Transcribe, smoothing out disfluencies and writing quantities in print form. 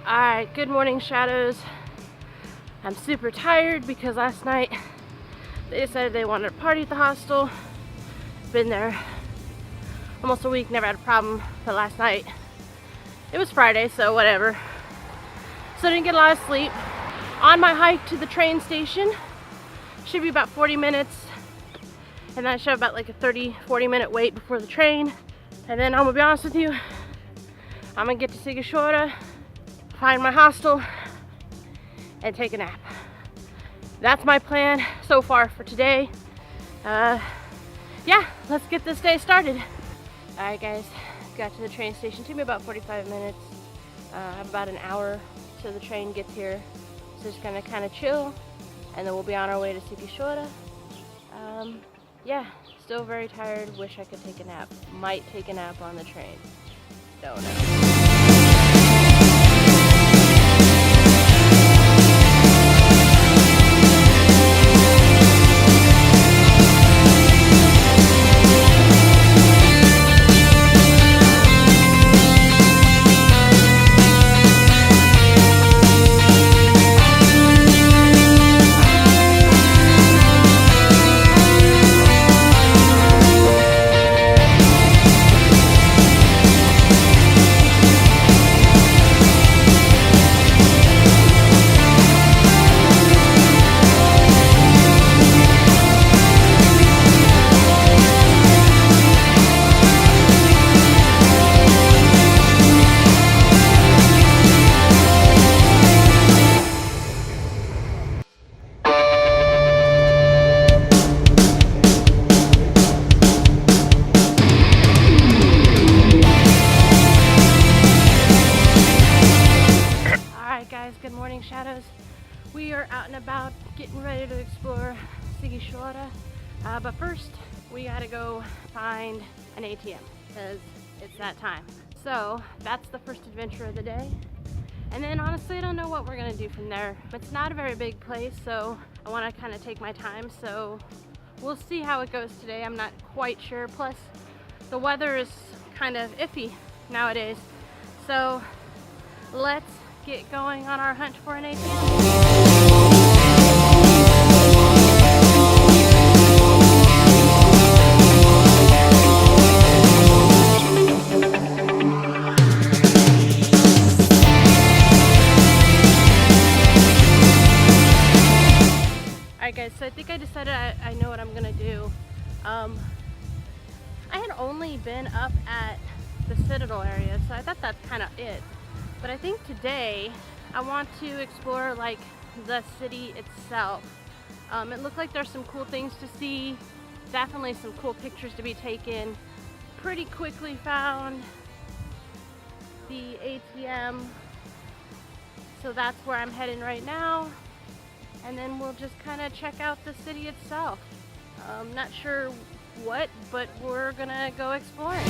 Alright, good morning, shadows. I'm super tired because last night they decided they wanted to party at the hostel. Been there almost a week, never had a problem, but last night, it was Friday, so whatever. So I didn't get a lot of sleep. On my hike to the train station, should be about 40 minutes, and then I should have about like a 30-40 minute wait before the train. And then I'm gonna be honest with you, I'm gonna get to Sighisoara, find my hostel, and take a nap. That's my plan so far for today. Yeah, let's get this day started. Alright guys, got to the train station. Took me about 45 minutes. I have about an hour till the train gets here. So just gonna kind of chill, and then we'll be on our way to Sighisoara. Yeah, still very tired. Wish I could take a nap. Might take a nap on the train. Don't know. Good morning, shadows. We are out and about getting ready to explore Sighisoara, but first we gotta go find an ATM because it's that time. So that's the first adventure of the day, and then honestly I don't know what we're gonna do from there. It's not a very big place, so I want to kind of take my time, so we'll see how it goes today. I'm not quite sure, plus the weather is kind of iffy nowadays, so let's get going on our hunt for an ATM. Alright guys, so I think I decided I know what I'm gonna do. I had only been up at the Citadel area, so I thought that's kind of it. But I think today I want to explore like the city itself. It looked like there's some cool things to see, definitely some cool pictures to be taken. Pretty quickly found the ATM, so that's where I'm heading right now. And then we'll just kind of check out the city itself. Not sure what, but we're gonna go exploring.